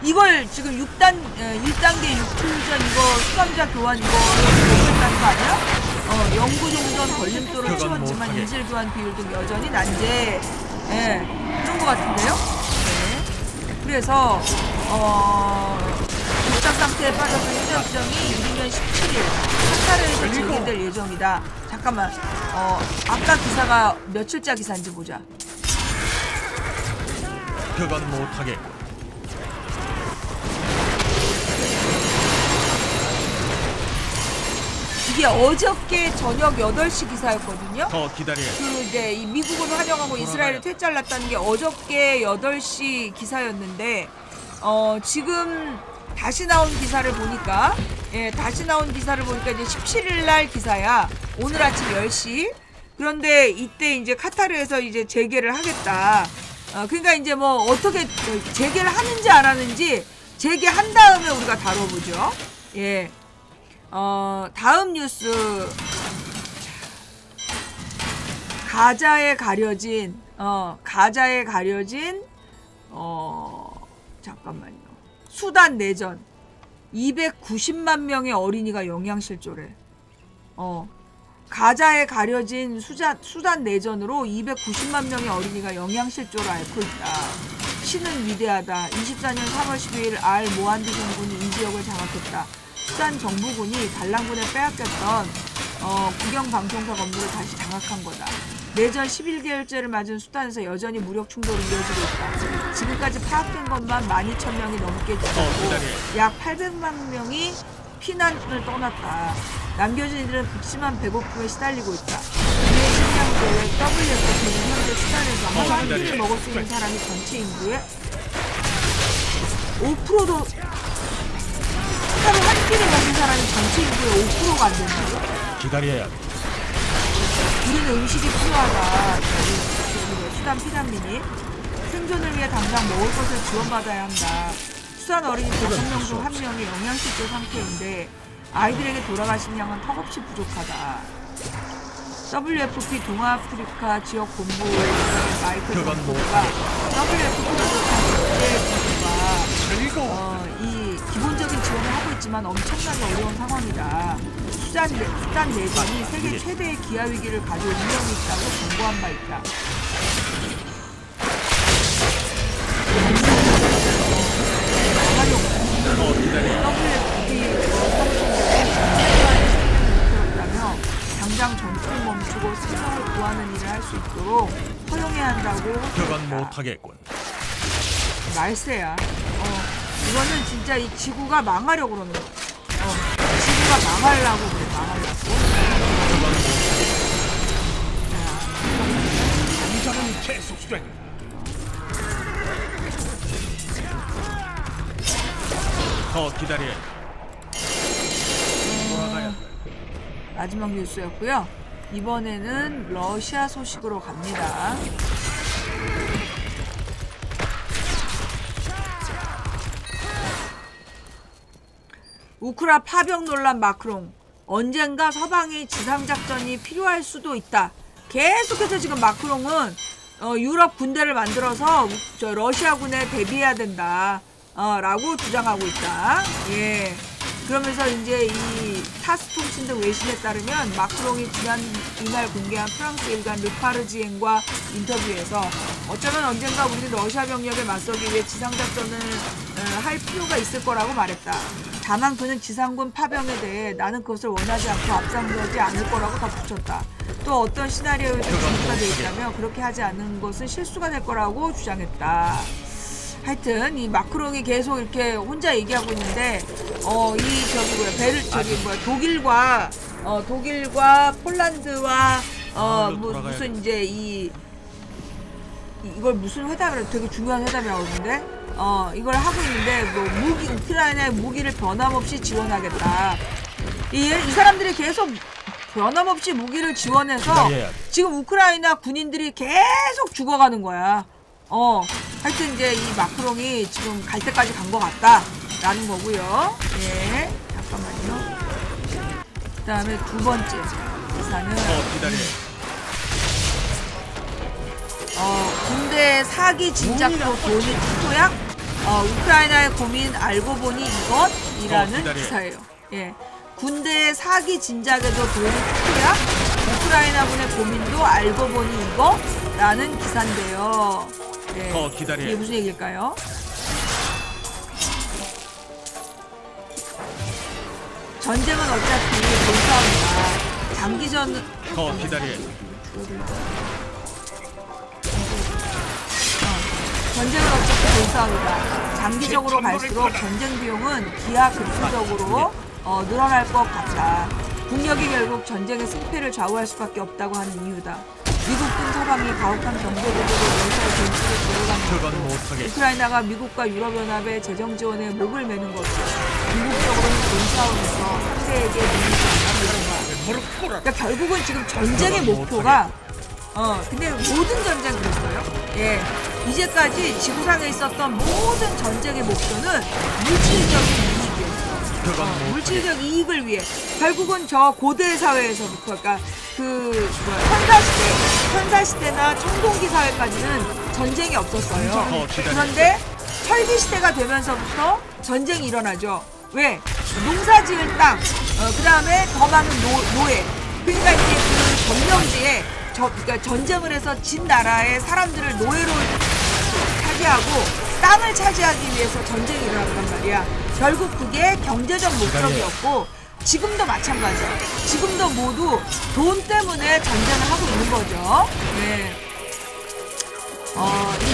이걸 지금 1단계 육주휴전 이거 수감자 교환 이거 못했다는 거 아니야? 영구종전 걸림돌을 치웠지만 인질 교환 비율 등 여전히 난제. 그런 것 같은데요? 네. 그래서 교착 상태에 빠져서 휴전정이 2년 17일 카타르에서 재개될 예정이다. 잠깐만. 아까 기사가 며칠자 기사인지 보자. 그건 못하게. 이게 어저께 저녁 8시 기사였거든요. 더 기다려. 이제 이 미국을 환영하고 이스라엘을 퇴짜랐다는 게 어저께 8시 기사였는데 지금 다시 나온 기사를 보니까 이제 17일 날 기사야. 오늘 아침 10시. 그런데 이때 이제 카타르에서 이제 재개를 하겠다. 그러니까 이제 뭐 어떻게 재개를 하는지 안 하는지 재개한 다음에 우리가 다뤄보죠. 예. 다음 뉴스. 가자에 가려진 잠깐만요. 수단 내전 290만 명의 어린이가 영양실조래. 가자에 가려진 수단 내전으로 290만 명의 어린이가 영양실조를 앓고 있다. 신은 위대하다. 24년 3월 12일 알 모한디 정군이 이 지역을 장악했다. 수단 정부군이 반란군에 빼앗겼던 국영방송사 건물을 다시 장악한 거다. 내전 11개월째를 맞은 수단에서 여전히 무력 충돌이 이어지고 있다. 지금까지 파악된 것만 12,000명이 넘게 죽었고 약 800만 명이 피난을 떠났다. 남겨진 이들은 극심한 배고픔에 시달리고 있다. 이에 식량대회 WFP는 현재 수단에서 하루 한 끼를 먹을 수 있는 사람이 전체 인구의 5%도 하루 한 끼를 먹는 사람이 전체 인구의 5%가 안 된다고? 기다려야 돼. 우리는 음식이 필요하다. 수단 피난민이 생존을 위해 당장 먹을 것을 지원받아야 한다. 수단 어린이 5명 중 1명이 영양실조 상태인데 아이들에게 돌아갈 식량은 턱없이 부족하다. WFP 동아아프리카 지역 본부의 마이클 정부가 WFP가 이 기본적인 지원을 하고 있지만 엄청나게 어려운 상황이다. 수단 내전이 세계 최대의 기아 위기를 가져올 위험이 있다고 경고한 바 있다. WFP 당장 전투를 멈추고 벽은 못하겠군. 말세야. 이거는 진짜 이 지구가 망하려고 그러는 거야. 지구가 망하려고 그래, 망하려고. 전장은 계속된다. 더 기다려. 돌아가야 돼. 마지막 뉴스였고요. 이번에는 러시아 소식으로 갑니다. 우크라 파병 논란 마크롱. 언젠가 서방의 지상작전이 필요할 수도 있다. 계속해서 지금 마크롱은 유럽 군대를 만들어서 러시아군에 대비해야 된다. 라고 주장하고 있다. 예. 그러면서 이제 이 타스 통신 등 외신에 따르면 마크롱이 지난 이날 공개한 프랑스 일간 르파르지앵과 인터뷰에서 어쩌면 언젠가 우리는 러시아 병력에 맞서기 위해 지상작전을 할 필요가 있을 거라고 말했다. 다만 그는 지상군 파병에 대해 나는 그것을 원하지 않고 앞장서지 않을 거라고 덧붙였다. 또 어떤 시나리오에도 준비가 되어 있다며 그렇게 하지 않는 것은 실수가 될 거라고 주장했다. 하여튼 이 마크롱이 계속 이렇게 혼자 얘기하고 있는데 독일과 폴란드와 무슨 이제 이걸 무슨 회담이라 되게 중요한 회담이라고 그러는데 이걸 하고 있는데 뭐 우크라이나의 무기를 변함없이 지원하겠다. 이 사람들이 계속 변함없이 무기를 지원해서 지금 우크라이나 군인들이 계속 죽어가는 거야. 하여튼 이제 이 마크롱이 지금 갈 때까지 간 것 같다라는 거고요. 예, 잠깐만요. 그 다음에 두 번째 기사는 군대 사기 진작도 돈이 투토약? 우크라이나의 고민 알고 보니 이것이라는 기사예요. 예, 군대 사기 진작에도 돈이 투토약? 우크라이나군의 고민도 알고 보니 이거라는 기사인데요. 네. 이게 무슨 얘기일까요? 전쟁은 어차피 돈싸움이다. 장기전 전쟁은 어차피 돈싸움이다. 장기적으로 갈수록 전쟁 비용은 기하급수적으로 늘어날 것 같다. 국력이 결국 전쟁의 승패를 좌우할 수밖에 없다고 하는 이유다. 미국군 서방이 가혹한 경제제도로 러시아의 정치를 들어가는 것도 우크라이나가 미국과 유럽연합의 재정 지원에 목을 매는 것도 궁극적으로는 돈싸움에서 상대에게 이런 거야. 그러니까 결국은 지금 전쟁의 목표가 근데 모든 전쟁 그랬어요. 예, 이제까지 지구상에 있었던 모든 전쟁의 목표는 물질적인 이익이었어요. 물질적 이익을 위해 결국은 저 고대 사회에서부터 그러니까 현사시대나 청동기 사회까지는 전쟁이 없었어요. 그런데 철기시대가 되면서부터 전쟁이 일어나죠. 왜? 농사 지을 땅, 그 다음에 더 많은 노예. 그러니까 이제 그 점령지에 그러니까 전쟁을 해서 진 나라의 사람들을 노예로 차지하고 땅을 차지하기 위해서 전쟁이 일어났단 말이야. 결국 그게 경제적 목적이었고 지금도 마찬가지야. 지금도 모두 돈 때문에 전쟁을 하고 있는 거죠. 네. 이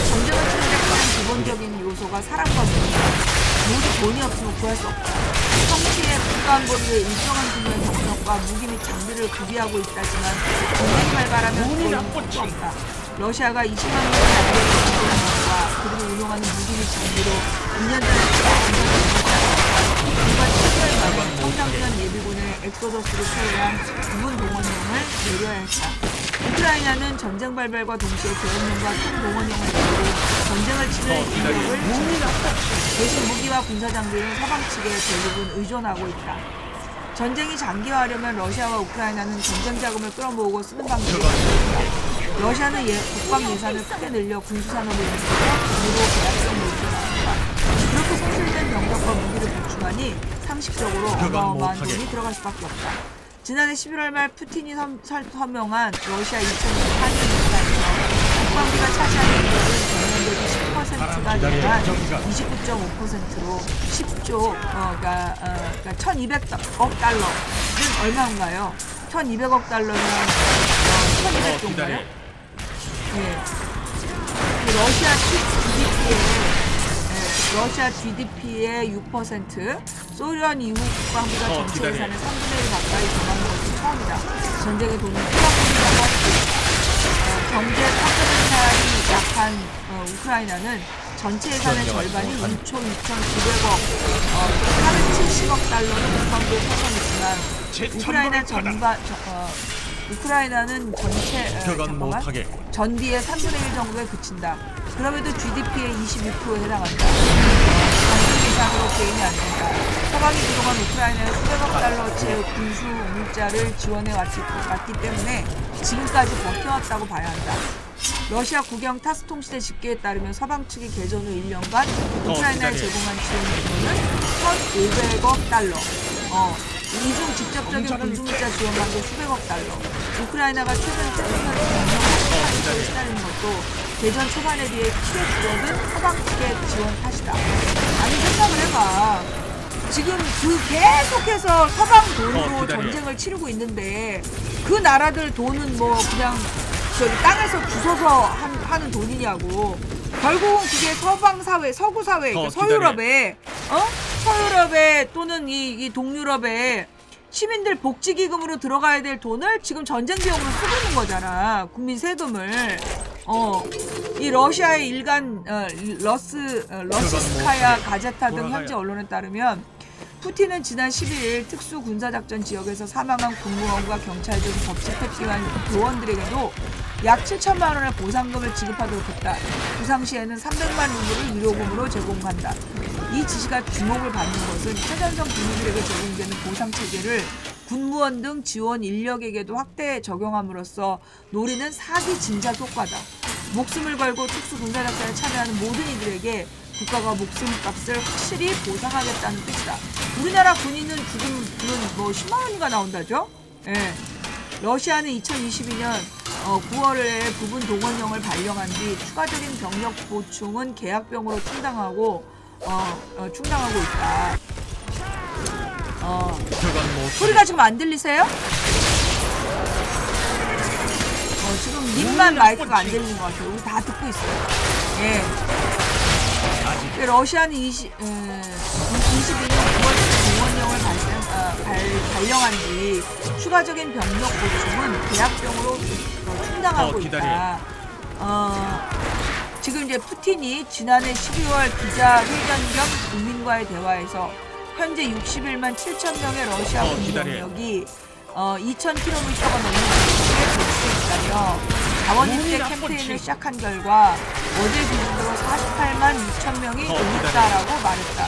전쟁을 치는데 가장 기본적인 요소가 사람과 물이다. 모두 돈이 없으면 구할 수 없다. 성시에 국가안보리의 일정한 수준의 병력과 무기 및 장비를 구비하고 있다지만 전쟁이 발발하면 거의 할수 없다. 러시아가 20만 명의 안보리와 그들이 운용하는 무기 및 장비로 2년 전에 일반 시설 많은 성장기한 예비군의 엑소더스를 처리한 부분 동원령을 내려야 했다. 우크라이나는 전쟁 발발과 동시에 계엄령과 총동원령을 내리고 전쟁을 치를 인력을 증폭했다. 대신 무기와 군사장비는 서방 측에 대부분 의존하고 있다. 전쟁이 장기화하려면 러시아와 우크라이나는 전쟁 자금을 끌어모으고 쓰는 방식이 있다. 러시아는 국방 예산을 크게 늘려 군수산업을 일으키고 돈으로 계약성 모집을 나온다. 그렇게 손실된 병력과 무기를 보충하니 상식적으로 어마어마한 돈이 들어갈 수밖에 없다. 지난해 11월 말 푸틴이 서명한 러시아 2024년 예산에서 국방비가 차지하는 비율은 전년 대비 10%가 늘어난 29.5%로 10조, 그러니까 1,200억 달러는 얼마인가요? 1,200억 달러면 1,200조인가요? 예. 러시아 GDP의 6%, 소련 이후 국방비가 전체 예산의 3분의 1 가까이 점하는 것은 처음이다. 전쟁의 돈은 투자금이라고 할 수 있다. 경제 파트너사이 약한 우크라이나는 전체 예산의 절반이 2초 2,900억, 470억 달러는 국방비에 편성했지만 우크라이나는 전체 전비의 3분의 1 정도에 그친다. 그럼에도 GDP의 22%에 해당한다. 단순 예산으로 개인이 안 된다. 서방이 그동안 우크라이나에 수백억 달러치의 군수 물자를 지원해 왔기 때문에 지금까지 버텨왔다고 봐야 한다. 러시아 국영 타스 통신의 집계에 따르면 서방 측이 개전 후 1년간 우크라이나에 제공한 지원금은 1,500억 달러. 이중 직접적인 군수물자 지원만도 수백억 달러. 우크라이나가 최근 전쟁에 시달리는 것도 대전 초반에 비해 크게 줄어든 서방 측의 지원 탓이다. 아니 생각을 해봐. 지금 계속해서 서방 돈으로 전쟁을 치르고 있는데 그 나라들 돈은 뭐 그냥 저기 땅에서 주워서 하는 돈이냐고. 결국은 그게 서방 사회, 서구 사회, 서유럽에 서유럽에 또는 이 동유럽에 시민들 복지기금으로 들어가야 될 돈을 지금 전쟁 비용으로 쓰고 있는 거잖아. 국민 세금을. 이 러시아의 일간 러시스카야 가제타 등 현지 언론에 따르면 푸틴은 지난 11일 특수군사작전 지역에서 사망한 군무원과 경찰 등 접시 패기한 요원들에게도 약 7천만 원의 보상금을 지급하도록 했다. 부상 시에는 300만 루블을 위로금으로 제공한다. 이 지시가 주목을 받는 것은 최전선 군인들에게 제공되는 보상체계를 군무원 등 지원 인력에게도 확대 적용함으로써 노리는 사기 진작 효과다. 목숨을 걸고 특수군사작전에 참여하는 모든 이들에게 국가가 목숨값을 확실히 보상하겠다는 뜻이다. 우리나라 군인은 지금 뭐 10만 원인가 나온다죠? 예. 러시아는 2022년 9월에 부분 동원령을 발령한 뒤 추가적인 병력 보충은 계약병으로 충당하고 있다. 소리가 지금 안 들리세요? 지금 님만 마이크가 안 들리는 것 같아요. 우리 다 듣고 있어요. 예. 러시아는 22년 9월 동원령을 발령한 뒤 추가적인 병력 보충은 계약병으로 충당하고 있다. 지금 이제 푸틴이 지난해 12월 기자회견 겸 국민과의 대화에서 현재 61만 7천 명의 러시아 군 병력이 2,000km가 넘는 곳에 배치돼 있다며 자원 입대 캠페인을 시작한 결과 어제 기준으로 48만 6천 명이 응했다라고 말했다.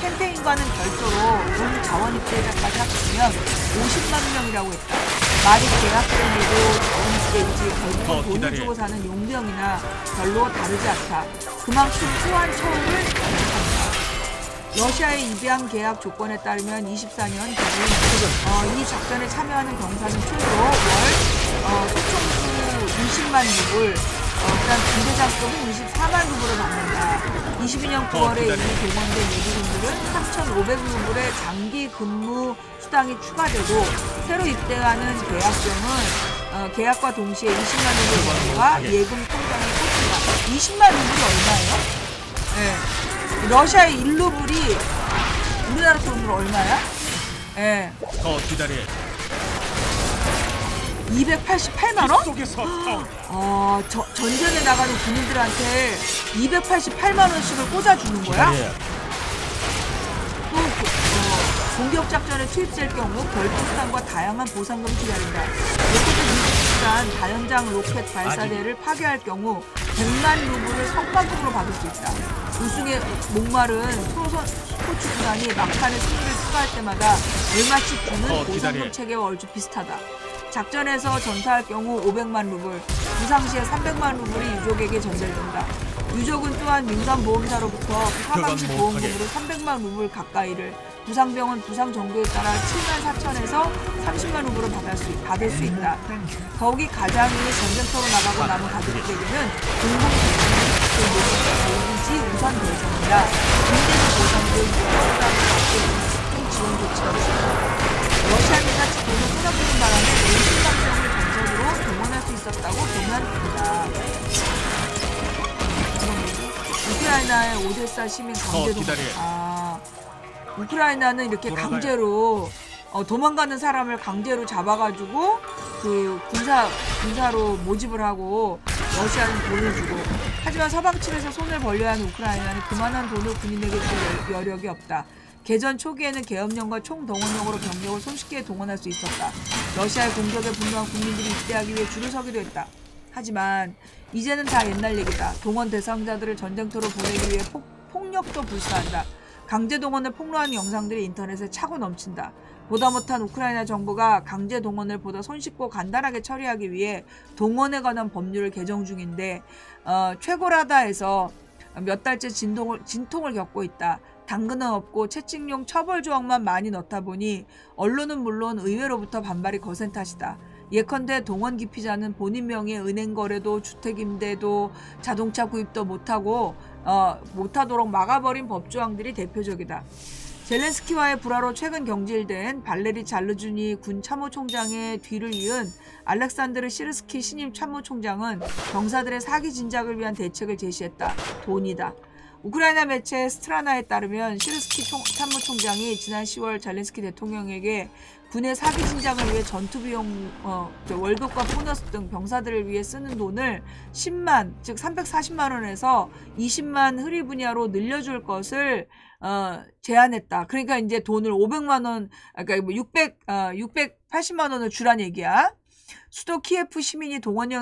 캠페인과는 별도로 군 자원 입대자까지 합치면 50만 명이라고 했다. 말이 계약병이고 자원 입대이지 결국은 돈을 주고 사는 용병이나 별로 다르지 않다. 그만큼 후한 처우를 감수한다. 러시아의 입양 계약 조건에 따르면 24년 기준 이 작전에 참여하는 경사는 최소 월 소총수 20만 루블, 그다음 군대장급은 24만 루블을 받는다. 22년 9월에 이미 동원된 예비군들은 3,500루블의 장기 근무 수당이 추가되고 새로 입대하는 계약병은 계약과 동시에 20만 루블 정도가 예금 통장에 꽂힌다. 20만 루블이 얼마예요? 네. 러시아의 1루블이 우리나라 돈으로 얼마야? 예. 더 기다려. 288만 원? 전쟁에 나가는 군인들한테 288만 원씩을 꽂아주는 거야? 또 공격 작전에 투입될 경우 별도수당과 다양한 보상금이 기다린다. 로켓은 미국산 다연장 로켓 발사대를 파괴할 경우 100만 루블을 성과급으로 받을 수 있다. 우승에 목마른 스포츠 구단이 막판에 승리를 추가할 때마다 얼마씩 주는 보상금 체계와 얼추 비슷하다. 작전에서 전사할 경우 500만 루블, 부상 시에 300만 루블이 유족에게 전달된다. 유족은 또한 민간보험사로부터 사망 시 보험금으로 300만 루블 가까이를, 부상병은 부상 정도에 따라 7만 4천에서 30만 루블을 받을 수 있다. 더욱이 가장이 전쟁터로 나가고 남은 가족들에게는 공공지원이 우선 대상이다. 군대적 보상도 6개월 지원 조치가 있습니다. 러시아가 돈을 끊어버린 바람에 내신감정을 전선으로 동원할 수 있었다고 보면 됩니다. 우크라이나 시민 강제 동원. 기다려야 우크라이나는 이렇게 돌아가요. 강제로 도망가는 사람을 강제로 잡아가지고 그 군사로 모집을 하고 러시아는 돈을 주고, 하지만 서방 측에서 손을 벌려야 하는 우크라이나는 그만한 돈을 군인에게 줄 여력이 없다. 개전 초기에는 계엄령과 총동원령으로 병력을 손쉽게 동원할 수 있었다. 러시아의 공격에 분노한 국민들이 입대하기 위해 줄을 서기도 했다. 하지만 이제는 다 옛날 얘기다. 동원 대상자들을 전쟁터로 보내기 위해 폭력도 불사한다. 강제 동원을 폭로하는 영상들이 인터넷에 차고 넘친다. 보다 못한 우크라이나 정부가 강제 동원을 보다 손쉽고 간단하게 처리하기 위해 동원에 관한 법률을 개정 중인데 최고라다에서 몇 달째 진통을 겪고 있다. 당근은 없고 채찍용 처벌 조항만 많이 넣다 보니 언론은 물론 의회로부터 반발이 거센 탓이다. 예컨대 동원 기피자는 본인 명의의 은행 거래도 주택 임대도 자동차 구입도 못하도록 막아버린 법조항들이 대표적이다. 젤렌스키와의 불화로 최근 경질된 발레리 잘르주니 군 참모총장의 뒤를 이은 알렉산드르 시르스키 신임 참모총장은 병사들의 사기 진작을 위한 대책을 제시했다. 돈이다. 우크라이나 매체 스트라나에 따르면 시르스키 참모총장이 지난 10월 젤렌스키 대통령에게 군의 사기 진작을 위해 전투비용, 월급과 보너스 등 병사들을 위해 쓰는 돈을 10만, 즉 340만 원에서 20만 흐리 분야로 늘려줄 것을 제안했다. 그러니까 이제 돈을 500만 원, 그러니까 680만 원을 주란 얘기야. 수도 키예프 시민이 동원령